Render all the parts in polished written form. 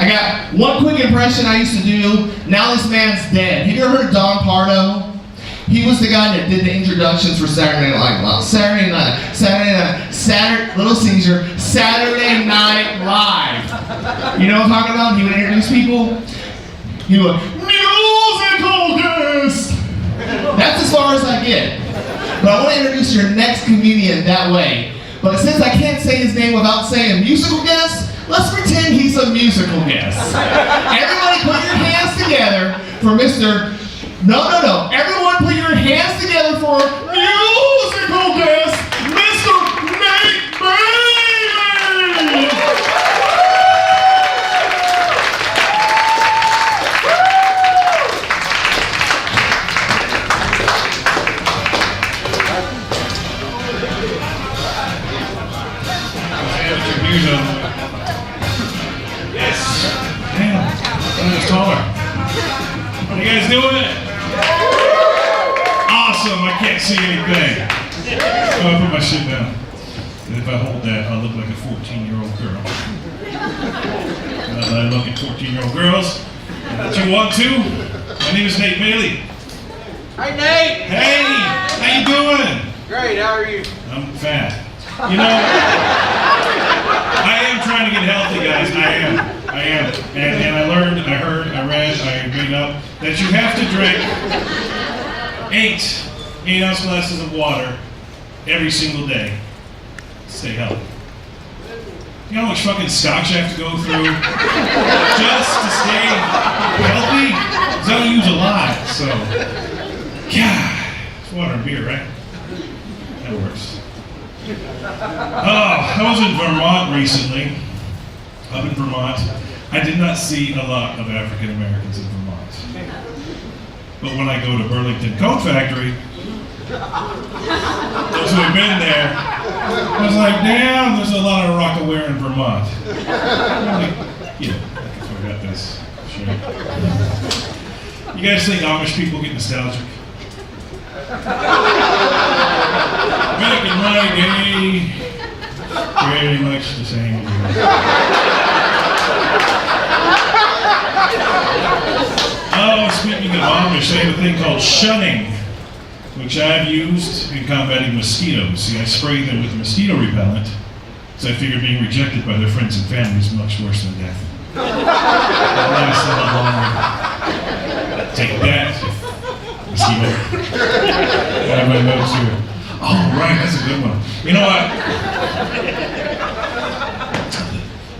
I got one quick impression I used to do. Now this man's dead. Have you ever heard of Don Pardo? He was the guy that did the introductions for Saturday Night Live. Saturday Night Live. You know what I'm talking about? He would introduce people. He would, musical guest. That's as far as I get. But I want to introduce your next comedian that way. But since I can't say his name without saying musical guest, let's pretend he's a musical guest. Everybody put your hands together for Mr. No. Everyone put your hands together for musical guest, Mr. Nate Bailey! Yes. Damn. I'm just taller. What are you guys doing? Awesome. I can't see anything. So I put my shit down. And if I hold that, I'll look like a 14-year-old girl. I look at 14-year-old girls. What you want to? My name is Nate Bailey. Hi, Nate. Hey. How you doing? Great. How are you? I'm fat. You know, I am trying to get healthy, guys. I am. And I learned, I heard, I read, I made up that you have to drink 8-ounce glasses of water every single day to stay healthy. You know how much fucking scotch I have to go through just to stay healthy? Because I don't use a lot, so. God, it's water and beer, right? That works. Oh, I was in Vermont recently. Up in Vermont. I did not see a lot of African Americans in Vermont. But when I go to Burlington Coat Factory, those who have been there, I was like, damn, there's a lot of rock-aware in Vermont. Like, I forgot this. Sure. You guys think Amish people get nostalgic? Back in my day, very much the same. Oh, speaking of Amish, they have a thing called shunning, which I've used in combating mosquitoes. See, I spray them with mosquito repellent, so I figure being rejected by their friends and family is much worse than death. It'll last a lot longer. Take that, mosquito. I have my notes here. Oh, right, that's a good one. You know what?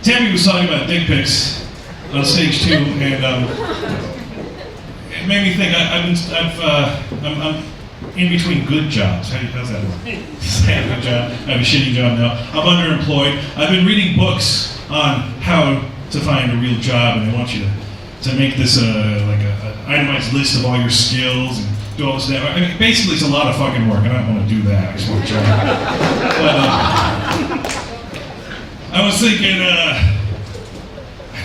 Tammy was talking about dick pics on stage 2, and it made me think. I'm in between good jobs. How's that work? I have a good job. I have a shitty job now. I'm underemployed. I've been reading books on how to find a real job, and they want you to make this like an itemized list of all your skills and do all this stuff. I mean, basically, it's a lot of fucking work. I don't want to do that. I just want a job. But I was thinking, I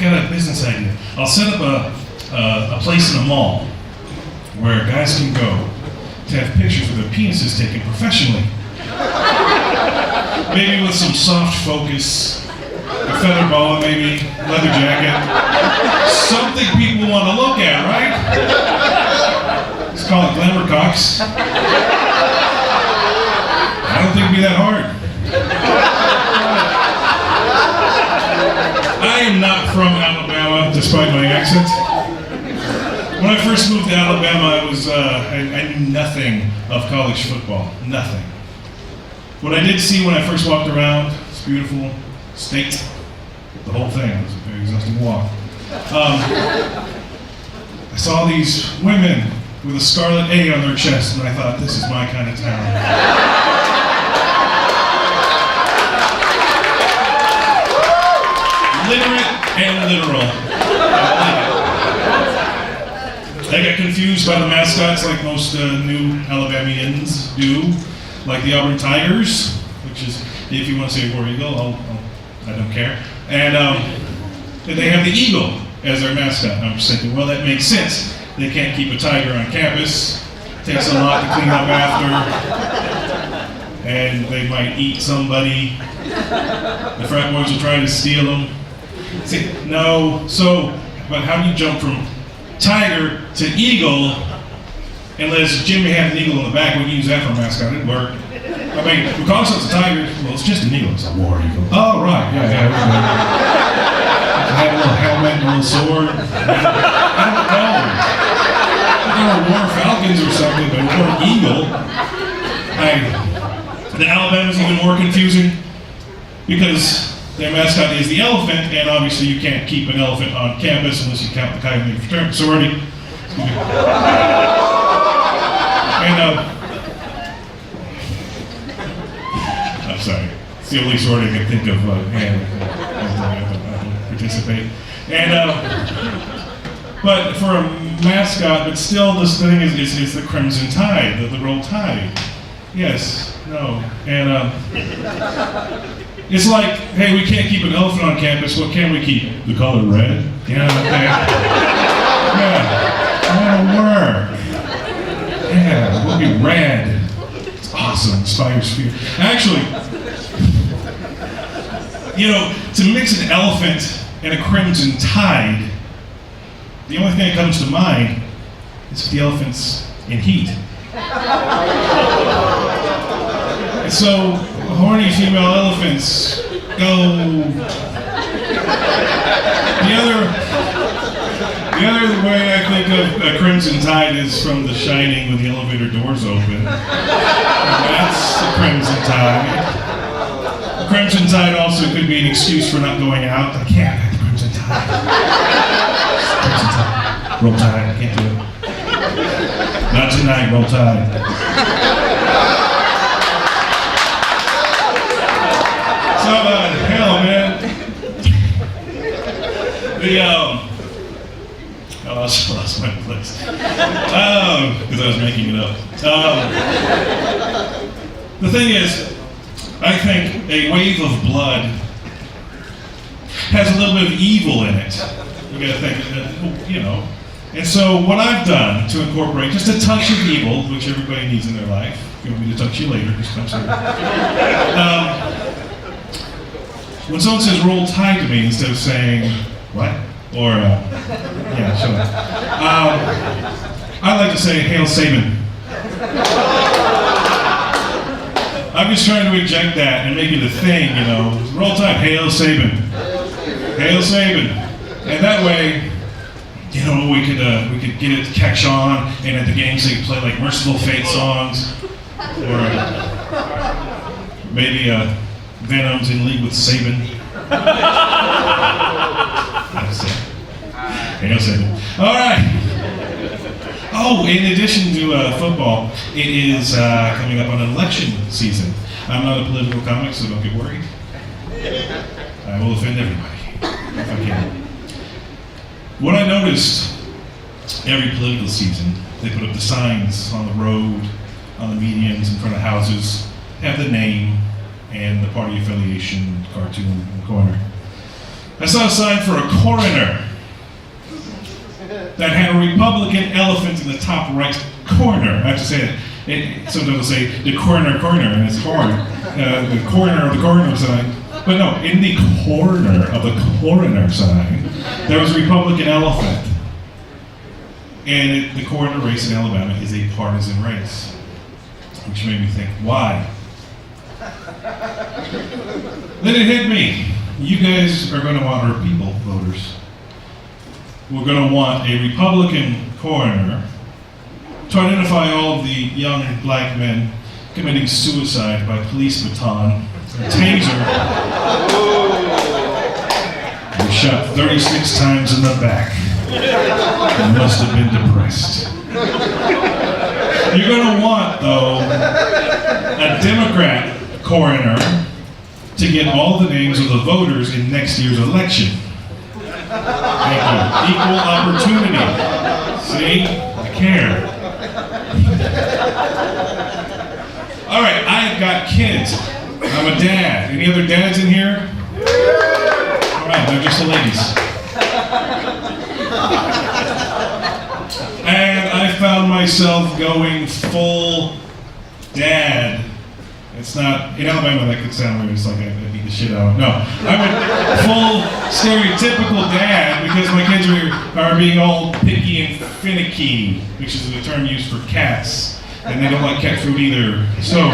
got a business idea. I'll set up a place in a mall where guys can go to have pictures of their penises taken professionally. Maybe with some soft focus, a feather boa, maybe, leather jacket. Something people want to look at, right? Let's call it glamour cocks. I don't think it'd be that hard. I am not from Alabama, despite my accent. When I first moved to Alabama, I knew nothing of college football. Nothing. What I did see when I first walked around, it's beautiful state, the whole thing. It was a very exhausting walk. I saw these women with a scarlet A on their chest, and I thought, this is my kind of town. Literate and literal. I got confused by the mascots like most new Alabamians do, like the Auburn Tigers, which is, if you want to say War Eagle, I don't care. And they have the eagle as their mascot. I'm just thinking, well, that makes sense. They can't keep a tiger on campus. It takes a lot to clean up after. And they might eat somebody. The frat boys will try to steal them. See, no. So, but how do you jump from tiger to eagle? Unless Jimmy had an eagle in the back, we can use that for a mascot. It'd work. I mean, because it's a tiger, well, it's just an eagle. It's a war eagle. Oh, right. Yeah. It had a little helmet and a little sword. I don't know. There were war falcons or something, but war eagle. The Alabama's even more confusing because their mascot is the elephant, and obviously you can't keep an elephant on campus unless you count the Chi Omega fraternity sorority. And I'm sorry, it's the only sorority I can think of. I don't participate. And but for a mascot, but still, this thing is the Crimson Tide, the Roll Tide. Yes, no, and it's like, hey, we can't keep an elephant on campus. What can we keep? The color red? Yeah, okay. Yeah, that'll work. Yeah, we'll be red. It's awesome, inspires fear. Actually, you know, to mix an elephant and a Crimson Tide, the only thing that comes to mind is the elephant's in heat. And so, horny female elephants go. The other way I think of a Crimson Tide is from The Shining when the elevator doors open. That's the Crimson Tide. The Crimson Tide also could be an excuse for not going out. I can't have the Crimson Tide. Crimson Tide. Roll Tide. I can't do it. Not tonight, Roll Tide. So, hell, man. I lost my place. Because I was making it up. The thing is, I think a wave of blood has a little bit of evil in it. You gotta think, you know. And so what I've done to incorporate just a touch of evil, which everybody needs in their life. If you want me to touch you later, just touch later. When someone says Roll Tide to me, instead of saying, what? Or, yeah, sure. I like to say, Hail Saban. I'm just trying to inject that and make it a thing, you know. Roll Tide, Hail Saban. Hail Saban. And that way, you know, we could get it to catch on, and at the games they could play like Merciful Fate songs, or maybe Venom's in league with Saban. That's it. Hail Saban. All right. Oh, in addition to football, it is coming up on election season. I'm not a political comic, so don't get worried. I will offend everybody if I can. What I noticed every political season, they put up the signs on the road, on the medians, in front of houses, have the name and the party affiliation, cartoon in the corner. I saw a sign for a coroner that had a Republican elephant in the top right corner. I have to say it. Sometimes they'll say the corner, and it's horn. The corner of the coroner sign. But no, in the corner of the coroner sign, there was a Republican elephant. And the coroner race in Alabama is a partisan race. Which made me think, why? Then it hit me. You guys are going to want, or people, voters, we're going to want a Republican coroner to identify all of the young black men committing suicide by police baton and taser. They shot 36 times in the back. They must have been depressed. You're going to want, though, a Democrat coroner to get all the names of the voters in next year's election. Thank you. Equal opportunity. See? I care. All right, I've got kids. I'm a dad. Any other dads in here? All right, they're just the ladies. And I found myself going full dad. It's not, in Alabama that could sound weird, it's like I'd be the shit out. No, I'm a full stereotypical dad because my kids are being all picky and finicky, which is the term used for cats, and they don't like cat food either. So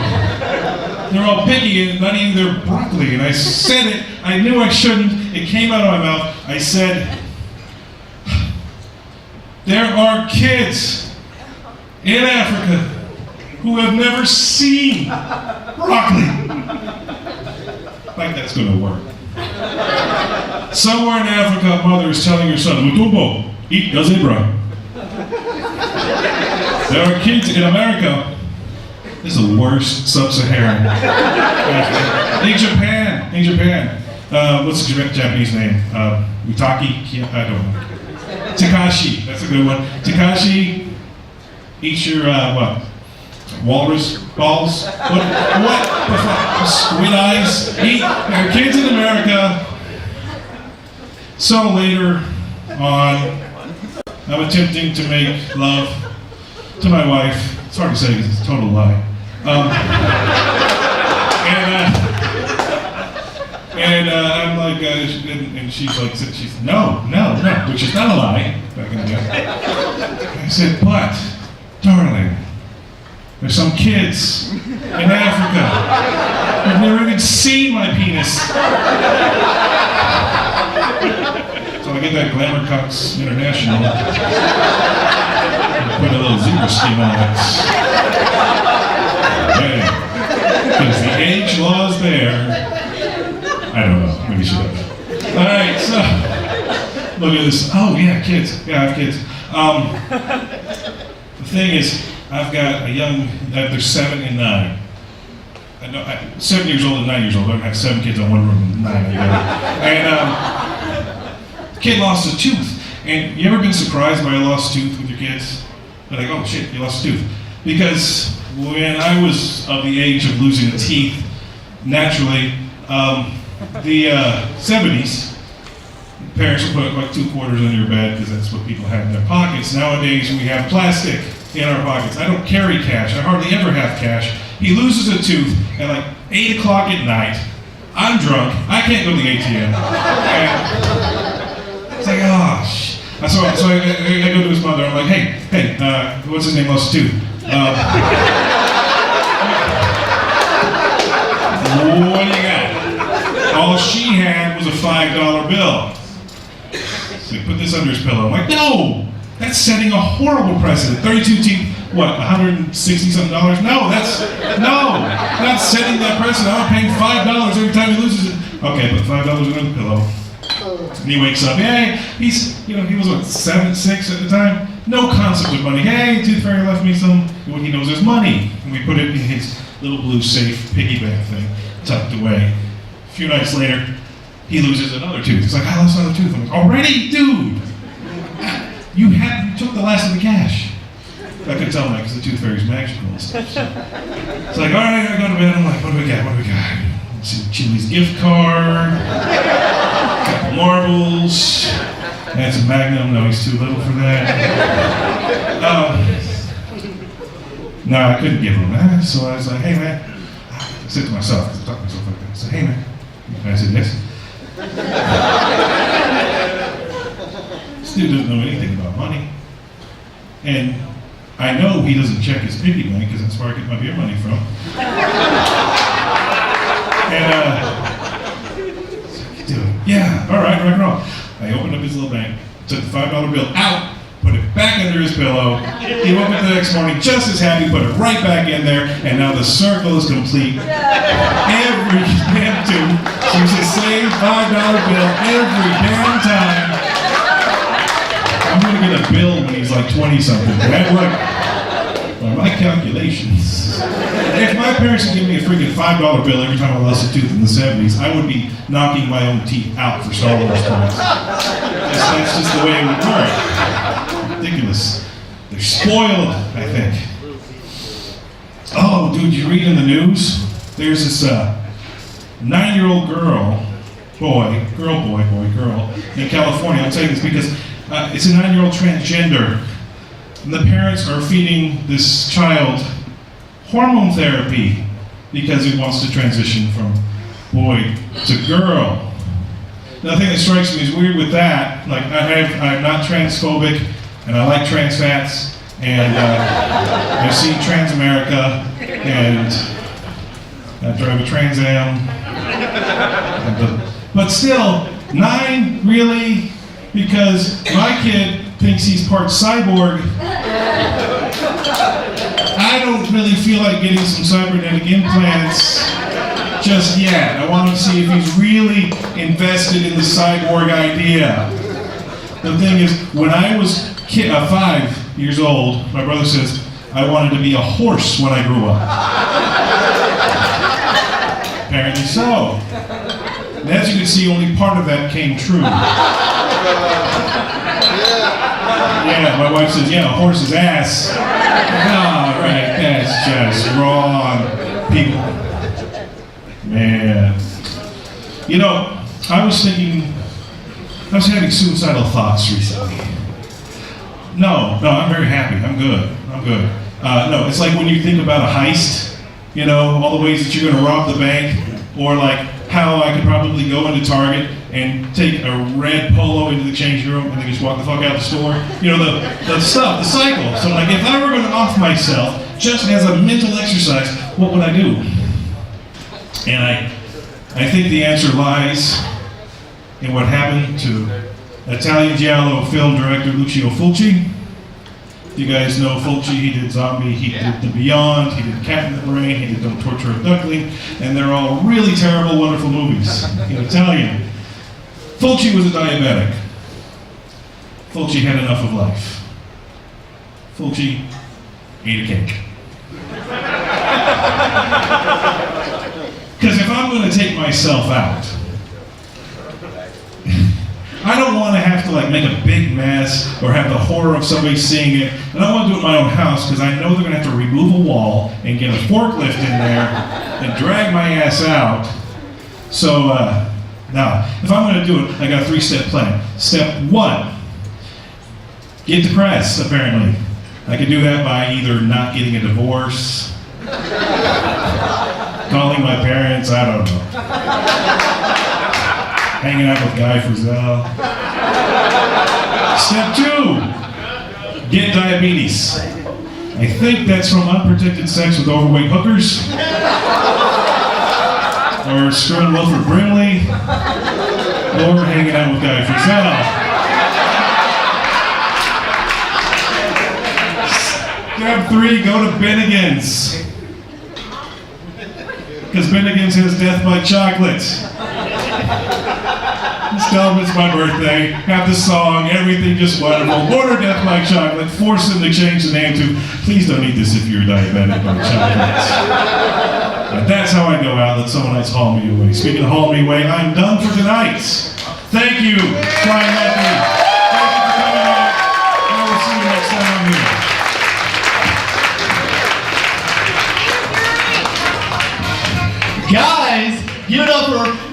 they're all picky and not eating their broccoli. And I said it. I knew I shouldn't. It came out of my mouth. I said, there are kids in Africa who have never seen broccoli. Like that's gonna work. Somewhere in Africa, a mother is telling her son, Mutumbo, eat the zebra. There are kids in America. This is the worst sub-Saharan. In Japan. What's the Japanese name? Utaki? I don't know. Takashi, that's a good one. Takashi, eat your, what? Walrus balls? What the fuck? Squid eyes? Eat. There are kids in America. So later on, I'm attempting to make love to my wife. It's hard to say because it's a total lie. I'm like, and she's like, no, which is not a lie. Back in the day. I said, but, darling, there's some kids in Africa who've never even seen my penis. So I get that Glamour Cox International. Put a little zebra skin on it. Yeah. Because the age law's there. I don't know. Maybe she does. All right, so look at this. Oh yeah, kids. Yeah, I have kids. The thing is, I've got a young. They're 7 and 9. I know, 7 years old and 9 years old. I don't have 7 kids on one room and 9 on the other. And the kid lost a tooth. And you ever been surprised by a lost tooth with your kids? They're like, oh shit, you lost a tooth. Because when I was of the age of losing teeth, naturally. The 70s, parents would put like 2 quarters under your bed because that's what people had in their pockets. Nowadays, we have plastic in our pockets. I don't carry cash. I hardly ever have cash. He loses a tooth at like 8 o'clock at night. I'm drunk. I can't go to the ATM. And it's like, oh, shit. So I go to his mother. I'm like, hey, what's his name? Lost a tooth. What do you got? All she had was a $5 bill. So he put this under his pillow. I'm like, no! That's setting a horrible precedent. 32 teeth, what, $160-something? No, not setting that precedent. I'm paying $5 every time he loses it. Okay, put $5 under the pillow. And he wakes up. Hey, he was what, 7, 6 at the time? No concept of money. Hey, Tooth Fairy left me some, what he knows is money. And we put it in his little blue safe piggy bank thing, tucked away. A few nights later, he loses another tooth. He's like, I lost another tooth. I'm like, already? Dude! You took the last of the cash. I couldn't tell him that because the Tooth Fairy's magical and stuff. So. It's like, all right, I go to bed. I'm like, what do we got? Some Chili's gift card, a couple marbles, and some Magnum. No, he's too little for that. No, I couldn't give him that. So I was like, hey, man. I said to myself, because I talk to myself like that. I said, hey, man. And I said, yes. This dude doesn't know anything about money. And I know he doesn't check his piggy bank because that's where I get my beer money from. And, dude, yeah, all right, rock and roll. I opened up his little bank, took the $5 bill out, put it back under his pillow. He woke up the next morning just as happy, put it right back in there, and now the circle is complete. Every damn tooth, she's the same $5 bill every damn time. I'm gonna get a bill when he's like 20-something. That worked. By my calculations, if my parents had given me a freaking $5 bill every time I lost a tooth in the 70s, I would be knocking my own teeth out for Star Wars points. That's just the way it would work. Ridiculous. They're spoiled, I think. Oh, dude, you read in the news? There's this 9-year-old girl in California. I'll tell you this because it's a 9-year-old transgender. And the parents are feeding this child hormone therapy because it wants to transition from boy, it's a girl. The thing that strikes me as weird with that, like I'm not transphobic, and I like trans fats, and I've seen Trans America, and I drive a Trans Am, but still, 9 really, because my kid thinks he's part cyborg. I don't really feel like getting some cybernetic implants just yet. I want to see if he's really invested in the cyborg idea. The thing is, when I was 5 years old, my brother says, I wanted to be a horse when I grew up. Apparently so. And as you can see, only part of that came true. Yeah, my wife says, yeah, a horse's ass. Oh, right, that's just wrong, people. Man. You know, I was having suicidal thoughts recently. No, I'm very happy. I'm good. No, it's like when you think about a heist, you know, all the ways that you're going to rob the bank, or like how I could probably go into Target and take a red polo into the changing room and then just walk the fuck out the store. You know, the stuff, the cycle. So like, if I were going to off myself, just as a mental exercise, what would I do? And I think the answer lies in what happened to Italian giallo film director Lucio Fulci. You guys know Fulci, he did Zombie, he did The Beyond, he did Cat in the Brain, he did Don't Torture a Duckling, and they're all really terrible, wonderful movies in Italian. Fulci was a diabetic. Fulci had enough of life. Fulci ate a cake. Because if I'm going to take myself out, I don't want to have to like make a big mess or have the horror of somebody seeing it. And I want to do it in my own house because I know they're going to have to remove a wall and get a forklift in there and drag my ass out. So now, if I'm going to do it, I got a 3-step plan. Step 1, get depressed, apparently. I can do that by either not getting a divorce, calling my parents, I don't know. Hanging out with Guy Frizzell. Step 2, get diabetes. I think that's from unprotected sex with overweight hookers, or screwing Wilford Brimley, or hanging out with Guy Frizzell. Step 3, go to Bennigan's. Because Bennigan's has death by chocolate. Just tell them it's my birthday, have the song, everything just wonderful. Order Death by Chocolate, force them to change the name to, please don't eat this if you're diabetic by chocolate. And that's how I go out, let someone else haul me away. Speaking of haul me away, I'm done for tonight. Thank you, Brian Matthew. Thank you for coming out, and I will see you next time I'm here. Guys, give it up for